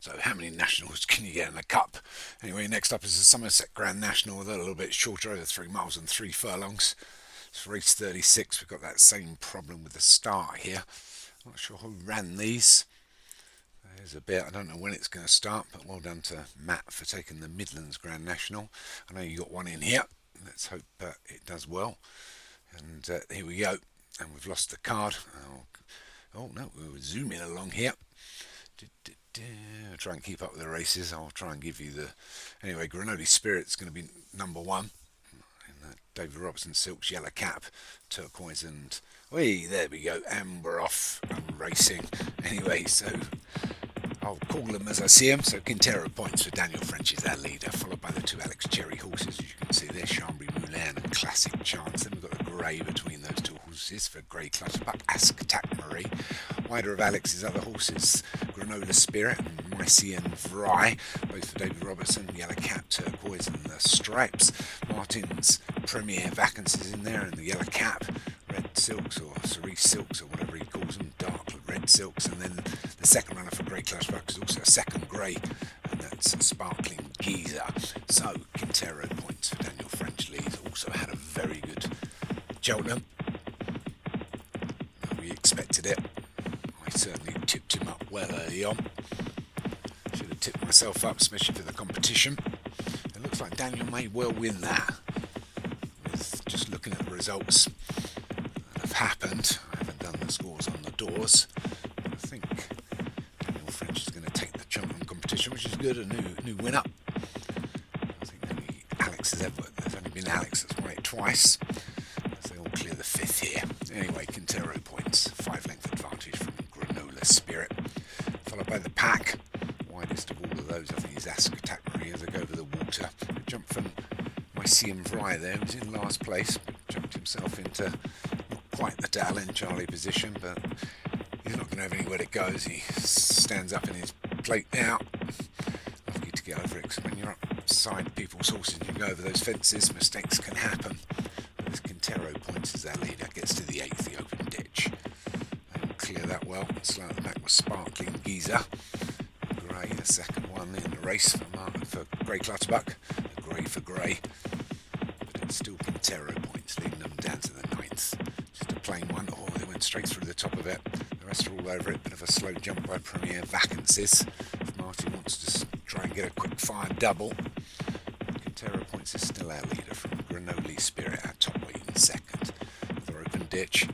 So how many nationals can you get in a cup? Anyway, next up is the Somerset Grand National, a little bit shorter, over 3 miles and 3 furlongs. It's race 36. We've got that same problem with the start here. I'm not sure who ran these. There's a bit, I don't know when it's going to start, but well done to Matt for taking the Midlands Grand National. I know you got one in here. Let's hope it does well. And here we go. And we've lost the card. Oh no, we're zooming along here. I'll try and keep up with the races. I'll try and give you the... Anyway, Granoli Spirit's going to be number 1. In David Robertson Silk's yellow cap, turquoise and... there we go. And we're off and racing. Anyway, so... I'll call them as I see them. So Quintero points for Daniel French is our leader, followed by the 2 Alex Cherry horses. As you can see there, Chambry Moulin and Classic Chance. Then we've got the grey between those 2 horses for Grey Clutterbuck, Ask Attack Marie. Wider of Alex's other horses, Granola Spirit and Mycian Vry, both for David Robertson, yellow cap, turquoise and the stripes. Martin's Premier Vacancies in there and the yellow cap, red silks or cerise silks or whatever he calls them, dark red silks. And then the second runner for Grey Clutterbuck is also a second grey, and that's Sparkling Geezer. So Quintero points for Daniel French leads. Also had a very good Cheltenham. We expected it. I certainly tipped him up well early on. Should have tipped myself up, especially for the competition. It looks like Daniel may well win that. With just looking at the results that have happened, I haven't done the scores on the doors. I think Daniel French is going to take the Cheltenham competition, which is good. A new winner. I think there's only been Alex that's won it twice. So they all clear the 5th here. Anyway, Quintero points, 5-length advantage from Granola Spirit, followed by the pack. Widest of all of those, I think, is Ask Attack Marie as they go over the water. A jump from Mycian Vry there, who's in last place, but jumped himself into not quite the Dallin Charlie position, but he's not going to have anywhere to go as he stands up in his plate now. Lucky to get over it, because when you're upside people's horses and you go over those fences, mistakes can happen. But this Quintero points as their leader, gets to the 8th, the open ditch. They will clear that well. Slow at the back was Sparkling Geezer. Grey, the second one in the race for Grey Clutterbuck. Grey for Grey. But it's still Quintero points, leading them down to the 9th. Just a plain one. Oh, they went straight through the top of it. The rest are all over it. Bit of a slow jump by Premier Vacancies. If Martin wants to try and get a quick fire double. Quintero points is still our leader from Granoli Spirit, our top weight in second. Another open ditch.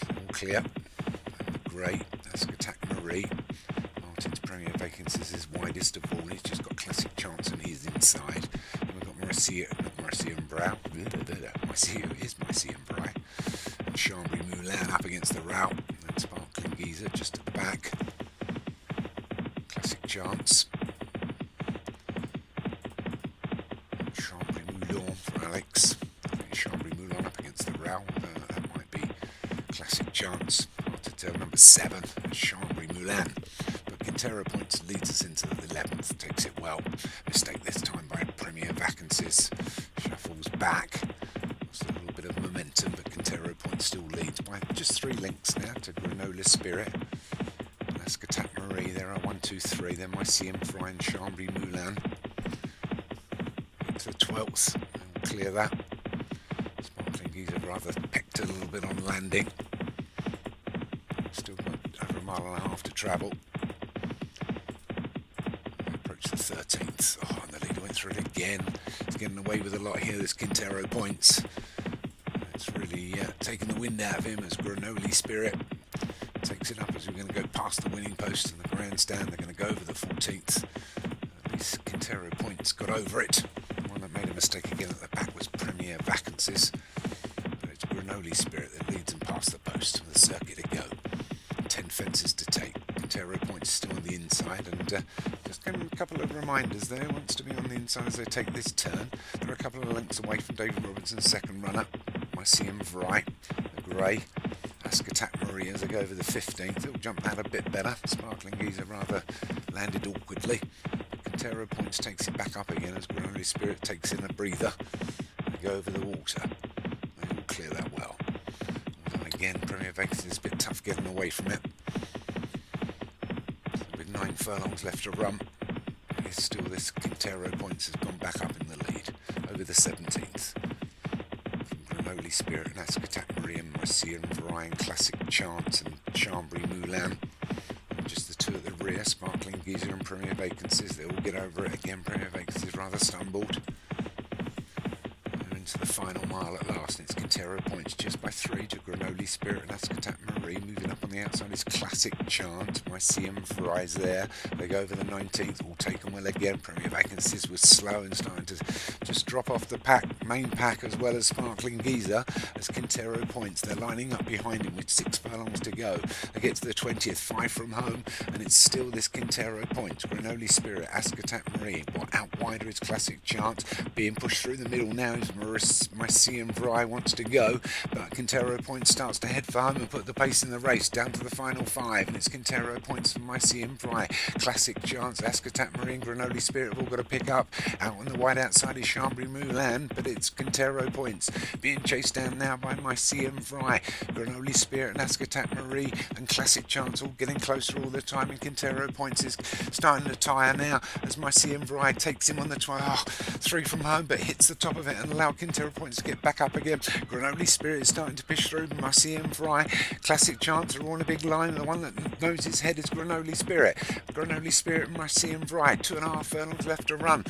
All clear. And the Grey, Ask Attack Marie. Martin's Premier Vacancies is widest of all. He's just got Classic Chance and he's inside. And we've got Mycian Brow. Mycian Brow. And Chambry Moulin up against the route. And Sparkling Geezer just at the back. Classic Chance. Chambry Moulin for Alex. Chambry Moulin up against the row. That might be Classic Chance. Hard to tell. Number 7, Chambry Moulin. But Quintero points leads us into the 11th. Takes it well. Mistake this time by Premier Vacancies. Shuffles back. Lost a little bit of momentum, but Quintero points still leads by just 3 lengths now to Granola Spirit. Ask Attack Marie. There are 1, 2, 3. Then Mycian Vry and Chambry Moulin. To the 12th. We'll clear that. Sparkling Geezer rather pecked a little bit on landing. Still got over 1.5 miles to travel. Approach the 13th. Oh, and the leader went through it again. He's getting away with a lot here, this Quintero points. It's really taking the wind out of him as Granoli Spirit takes it up as we're going to go past the winning post and the grandstand. They're going to go over the 14th. At least Quintero points got over it. The one that made a mistake again at the back was Premier Vacancies. But it's Granoli Spirit that leads them past the post with the circuit to go. 10 fences to take. Quintero points still on the inside, and just give them a couple of reminders there. Wants to be on the inside as they take this turn. They're a couple of lengths away from David Robertson's second runner. Mycian Vry, the Grey. Ask Attack Marie as they go over the 15th. It'll jump that a bit better. Sparkling Geezer rather landed awkwardly. Quintero points takes it back up again as Granoli Spirit takes in a breather. They go over the water. They all clear that well. And again, Premier Vacancies is a bit tough getting away from it. So with 9 furlongs left to run. It's still this Quintero Points has gone back up in the lead over the 17th. From Granoli Spirit and Ascatac Marie and Marcia and Varian Classic Chance and Chambry Moulin. And just the two at the rear, Sparkling Geezer and Premier Vacancies. They all get over it again. Premier Vacancies rather stumbled. They're into the final mile at last, and it's Quintero Points just by 3 to Granoli Spirit and Ascatac Marie. Moving up on the outside is Classic Chant. Mycium Fries there. They go over the 19th, all taken well again. Premier Vacancies was slow and starting to just drop off the main pack, as well as Sparkling Geezer as Quintero Points. They're lining up behind him with 6 furlongs to go. They get to the 20th, 5 from home, and it's still this Quintero Points. Granoli Spirit, Ascatac Marie. Out wider is Classic Chant. Being pushed through the middle now is Mycium Fry wants to go, but Quintero Points starts to head for home and put the pace in the race down to the final 5, and it's Quintero Points for Mycium Fry. Classic Chance, Ascatac Marie and Granoli Spirit have all got to pick up. Out on the wide outside is Chambry Moulin, but it's Quintero Points being chased down now by Mycium Fry. Granoli Spirit and Ascatac Marie and Classic Chance all getting closer all the time, and Quintero Points is starting to tire now as Mycium Fry takes him on the 3 from home, but hits the top of it and allow Quintero Points to get back up again. Granoli Spirit is starting to push through. Mycium Fry, Classic Chance are all in a big line. The one that knows his head is Granoli Spirit. Granoli Spirit and Mycium Fry, 2.5 furlongs left to run.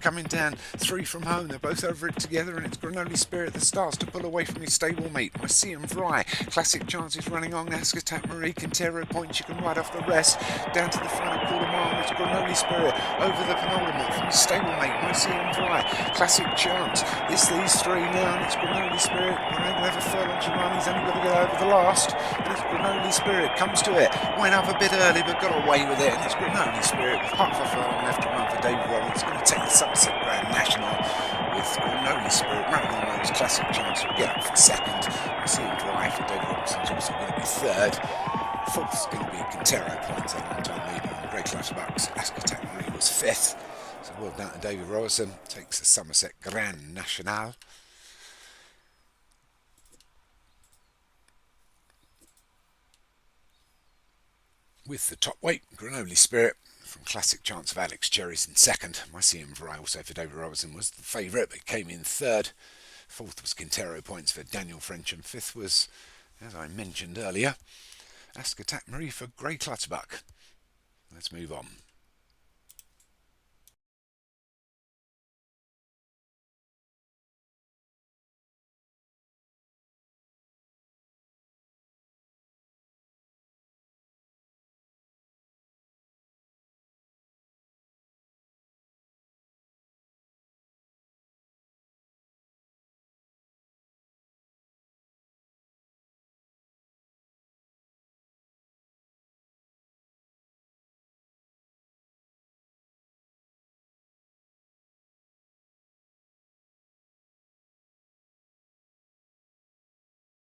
Coming down 3 from home, they're both over it together, and it's Granoli Spirit that starts to pull away from his stable mate, Mycium Fry. Classic Chance is running on, Ascatac Marie, Quintero Points, you can ride off the rest, down to the final quarter mile, it's Granoli Spirit, over the penultimate from his stable mate, Mycium Fry. Classic Chance, it's these 3 now, and it's Granoli Spirit, we're going to have a furlong to run, he's only got to get over the last, and it's Granoli Spirit, comes to it, went up a bit early, but got away with it, and it's Granoli Spirit, with half a furlong left to run for David Roberts, going to take the Somerset Grand National with Granoli Spirit running on those. Classic Chance will get up for 2nd. I see him drive for David Robertson's also going to be 3rd. 4th is going to be Quintero Points, a long-time leader on Great Clash Bucks. Ascatac Marie was 5th. So well done to David Robertson. Takes the Somerset Grand National. With the top weight, Granoli Spirit from Classic Chance of Alex Cherries in 2nd. Mycium Fry also for David Robertson was the favourite, but came in 3rd. 4th was Quintero Points for Daniel French, and 5th was, as I mentioned earlier, Ascatac Marie for Grey Clutterbuck. Let's move on.